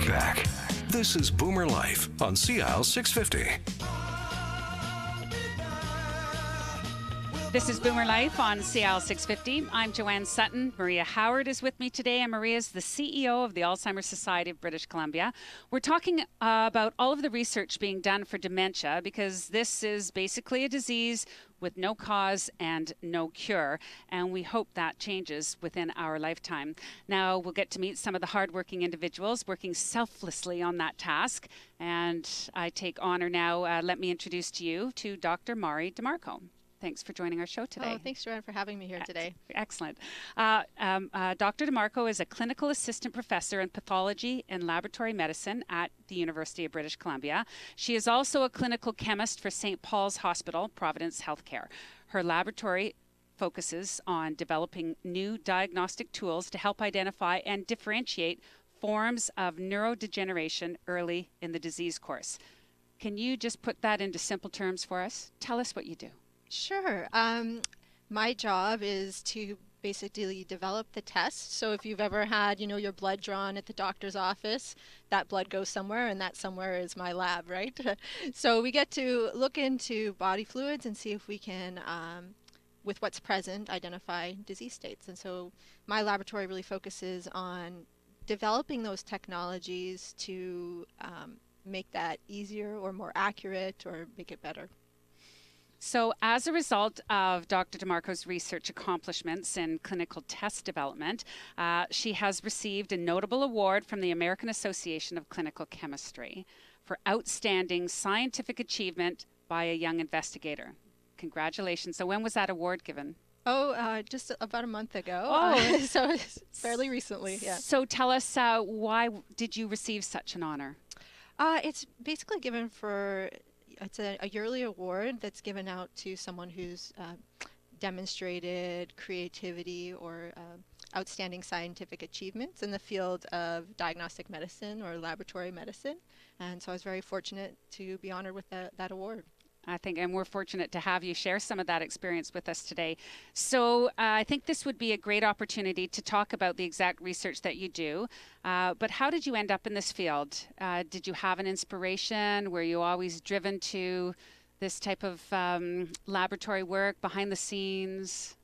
back. This is Boomer Life on CL 650. This is Boomer Life on CL 650. I'm Joanne Sutton. Maria Howard is with me today, and Maria is the CEO of the Alzheimer's Society of British Columbia. We're talking about all of the research being done for dementia, because this is basically a disease with no cause and no cure, and we hope that changes within our lifetime. Now we'll get to meet some of the hardworking individuals working selflessly on that task, and I take honor now. Let me introduce to you to Dr. Mar14th2016. Thanks for joining our show today. Oh, thanks, Joanne, for having me here today. Excellent. Dr. DeMarco is a clinical assistant professor in pathology and laboratory medicine at the University of British Columbia. She is also a clinical chemist for St. Paul's Hospital, Providence Healthcare. Her laboratory focuses on developing new diagnostic tools to help identify and differentiate forms of neurodegeneration early in the disease course. Can you just put that into simple terms for us? Tell us what you do. Sure. My job is to basically develop the test. So if you've ever had, your blood drawn at the doctor's office, that blood goes somewhere, and that somewhere is my lab, right? So we get to look into body fluids and see if we can, with what's present, identify disease states. And so my laboratory really focuses on developing those technologies to make that easier or more accurate or make it better. So as a result of Dr. DeMarco's research accomplishments in clinical test development, she has received a notable award from the American Association of Clinical Chemistry for outstanding scientific achievement by a young investigator. Congratulations. So when was that award given? Oh, just about a month ago. Oh, so it's fairly recently, yeah. So tell us, why did you receive such an honor? It's basically given for... It's a yearly award that's given out to someone who's demonstrated creativity or outstanding scientific achievements in the field of diagnostic medicine or laboratory medicine. And so I was very fortunate to be honored with that award. I think, and we're fortunate to have you share some of that experience with us today. So I think this would be a great opportunity to talk about the exact research that you do. But how did you end up in this field? Did you have an inspiration? Were you always driven to this type of laboratory work, behind the scenes?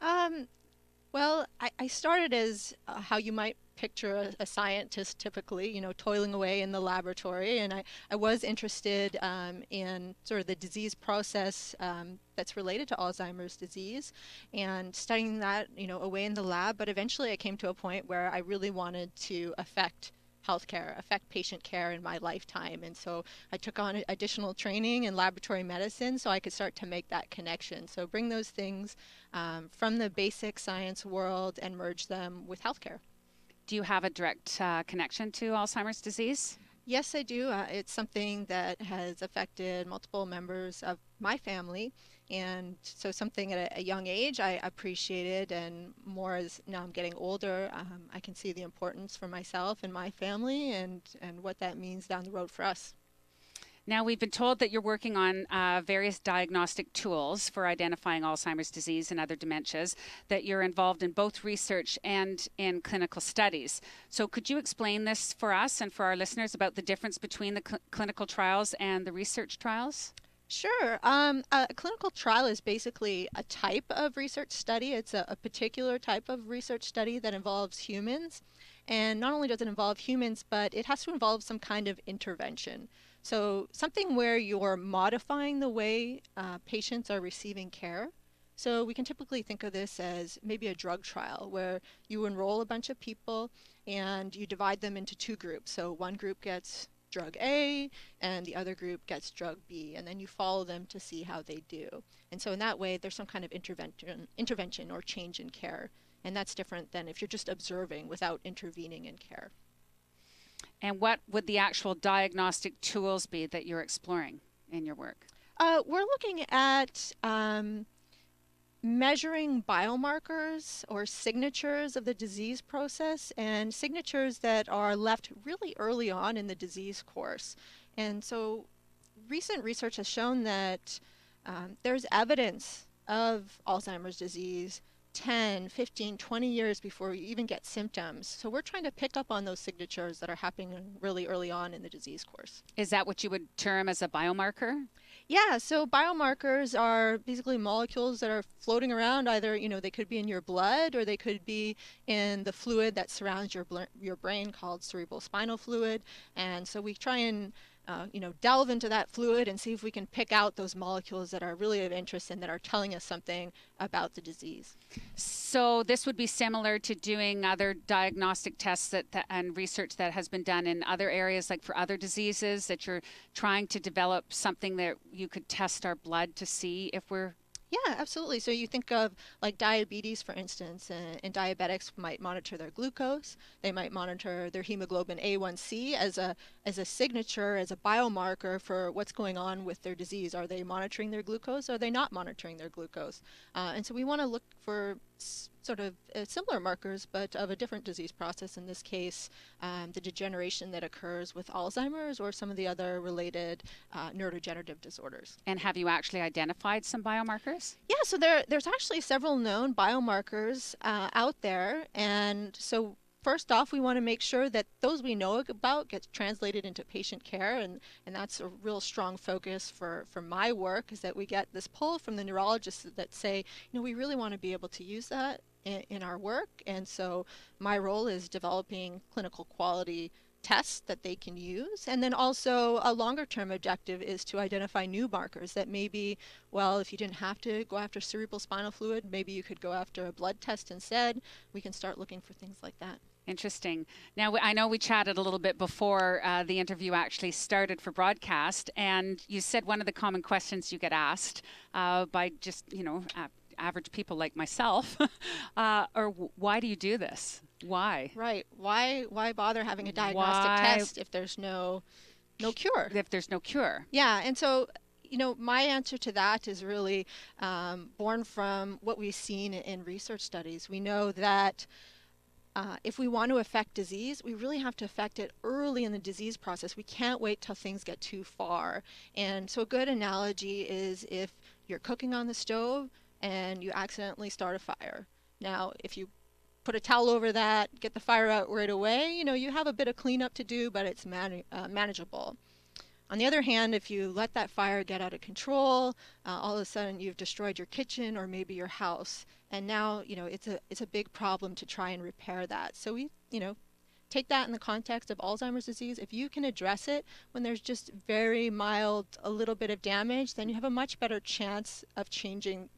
Well, I started as how you might picture a scientist typically, toiling away in the laboratory. And I was interested in sort of the disease process that's related to Alzheimer's disease and studying that, away in the lab. But eventually I came to a point where I really wanted to affect healthcare, affect patient care in my lifetime. And so I took on additional training in laboratory medicine so I could start to make that connection. So bring those things from the basic science world and merge them with healthcare. Do you have a direct connection to Alzheimer's disease? Yes, I do. It's something that has affected multiple members of my family. And so something at a young age I appreciated, and more as now I'm getting older, I can see the importance for myself and my family and what that means down the road for us. Now, we've been told that you're working on various diagnostic tools for identifying Alzheimer's disease and other dementias, that you're involved in both research and in clinical studies. So could you explain this for us and for our listeners about the difference between the clinical trials and the research trials? Sure. A clinical trial is basically a type of research study. It's a particular type of research study that involves humans. And not only does it involve humans, but it has to involve some kind of intervention. So something where you're modifying the way patients are receiving care. So we can typically think of this as maybe a drug trial where you enroll a bunch of people and you divide them into two groups. So one group gets drug A and the other group gets drug B, and then you follow them to see how they do. And so in that way, there's some kind of intervention or change in care. And that's different than if you're just observing without intervening in care. And what would the actual diagnostic tools be that you're exploring in your work? We're looking at measuring biomarkers or signatures of the disease process, and signatures that are left really early on in the disease course. And so recent research has shown that there's evidence of Alzheimer's disease 10, 15, 20 years before you even get symptoms. So we're trying to pick up on those signatures that are happening really early on in the disease course. Is that what you would term as a biomarker? Yeah, so biomarkers are basically molecules that are floating around. Either, they could be in your blood or they could be in the fluid that surrounds your brain called cerebral spinal fluid. And so we try and delve into that fluid and see if we can pick out those molecules that are really of interest and that are telling us something about the disease. So this would be similar to doing other diagnostic tests and research that has been done in other areas, like for other diseases, that you're trying to develop something that you could test our blood to see if we're... Yeah, absolutely. So you think of like diabetes, for instance, and diabetics might monitor their glucose. They might monitor their hemoglobin A1C as a signature, as a biomarker for what's going on with their disease. Are they monitoring their glucose? Are they not monitoring their glucose? And so we want to look for sort of similar markers, but of a different disease process. In this case, the degeneration that occurs with Alzheimer's or some of the other related neurodegenerative disorders. And have you actually identified some biomarkers? Yeah, so there's actually several known biomarkers out there. And so first off, we want to make sure that those we know about get translated into patient care. And that's a real strong focus for my work, is that we get this pull from the neurologists that say, we really want to be able to use that in our work. And so my role is developing clinical quality tests that they can use. And then also a longer term objective is to identify new markers that maybe, well, if you didn't have to go after cerebral spinal fluid, maybe you could go after a blood test instead. We can start looking for things like that. Interesting. Now, I know we chatted a little bit before the interview actually started for broadcast, and you said one of the common questions you get asked by just, average people like myself, or why do you do this? Why? Right. Why bother having a diagnostic test if there's no cure? If there's no cure. Yeah. And so, my answer to that is really born from what we've seen in research studies. We know that if we want to affect disease, we really have to affect it early in the disease process. We can't wait till things get too far. And so a good analogy is if you're cooking on the stove and you accidentally start a fire. Now, if you put a towel over that, get the fire out right away, you have a bit of cleanup to do, but it's manageable. On the other hand, if you let that fire get out of control, all of a sudden you've destroyed your kitchen or maybe your house. And now, it's a big problem to try and repair that. So we, take that in the context of Alzheimer's disease. If you can address it when there's just very mild, a little bit of damage, then you have a much better chance of changing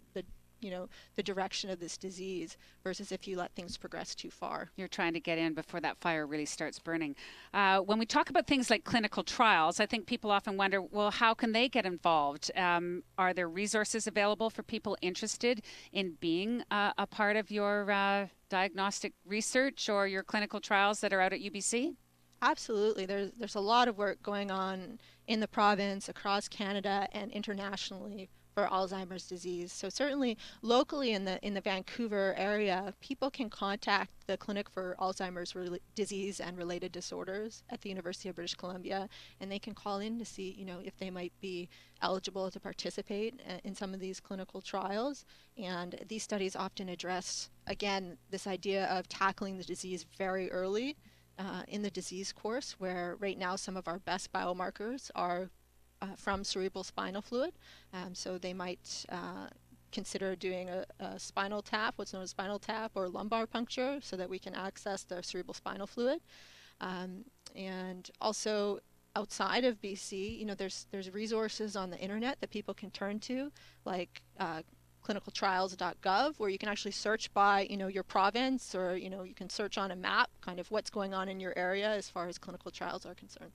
the direction of this disease versus if you let things progress too far. You're trying to get in before that fire really starts burning. When we talk about things like clinical trials, I think people often wonder, well, how can they get involved? Are there resources available for people interested in being a part of your diagnostic research or your clinical trials that are out at UBC? Absolutely. There's a lot of work going on in the province, across Canada, and internationally for Alzheimer's disease. So certainly locally in the Vancouver area, people can contact the Clinic for Alzheimer's Disease and Related Disorders at the University of British Columbia, and they can call in to see, if they might be eligible to participate in some of these clinical trials. And these studies often address, again, this idea of tackling the disease very early in the disease course, where right now some of our best biomarkers are from cerebral spinal fluid. So they might consider doing a spinal tap, what's known as spinal tap, or lumbar puncture, so that we can access the cerebral spinal fluid. And also outside of BC, there's resources on the internet that people can turn to, like clinicaltrials.gov, where you can actually search by, your province, or, you can search on a map kind of what's going on in your area as far as clinical trials are concerned.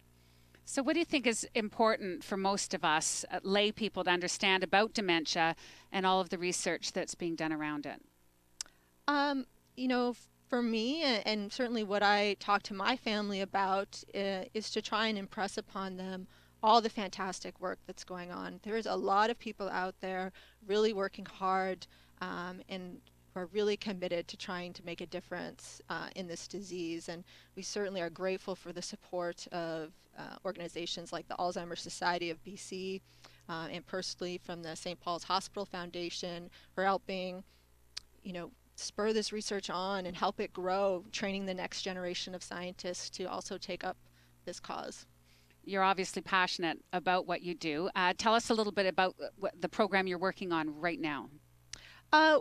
So what do you think is important for most of us, lay people, to understand about dementia and all of the research that's being done around it? For me, and certainly what I talk to my family about, is to try and impress upon them all the fantastic work that's going on. There's a lot of people out there really working hard and who are really committed to trying to make a difference in this disease. And we certainly are grateful for the support of organizations like the Alzheimer's Society of BC, and personally from the St. Paul's Hospital Foundation, for helping, spur this research on and help it grow, training the next generation of scientists to also take up this cause. You're obviously passionate about what you do. Tell us a little bit about the program you're working on right now.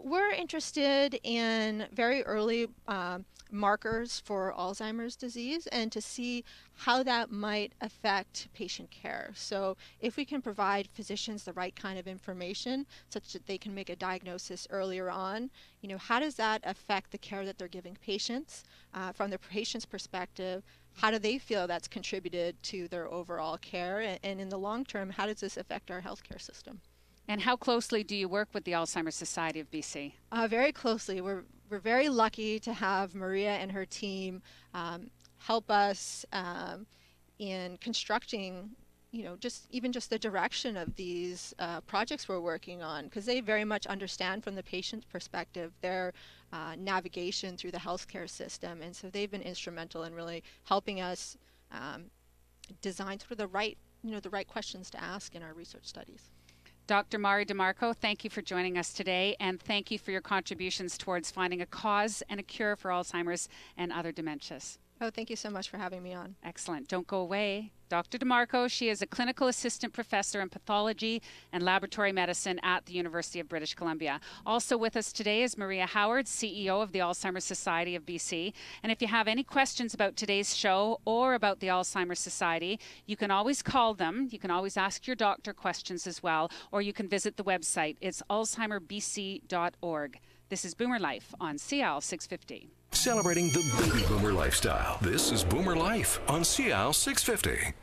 We're interested in very early markers for Alzheimer's disease and to see how that might affect patient care. So if we can provide physicians the right kind of information such that they can make a diagnosis earlier on, how does that affect the care that they're giving patients? From the patient's perspective, how do they feel that's contributed to their overall care? And in the long term, how does this affect our healthcare system? And how closely do you work with the Alzheimer's Society of BC? Very closely. We're very lucky to have Maria and her team help us in constructing, just the direction of these projects we're working on, because they very much understand from the patient's perspective their navigation through the healthcare system, and so they've been instrumental in really helping us design sort of the right questions to ask in our research studies. Dr. Mari DeMarco, thank you for joining us today, and thank you for your contributions towards finding a cause and a cure for Alzheimer's and other dementias. Oh, thank you so much for having me on. Excellent. Don't go away. Dr. DeMarco, she is a clinical assistant professor in pathology and laboratory medicine at the University of British Columbia. Also with us today is Maria Howard, CEO of the Alzheimer's Society of BC. And if you have any questions about today's show or about the Alzheimer's Society, you can always call them. You can always ask your doctor questions as well, or you can visit the website. It's alzheimerbc.org. This is Boomer Life on CL 650. Celebrating the baby boomer lifestyle. This is Boomer Life on CL 650.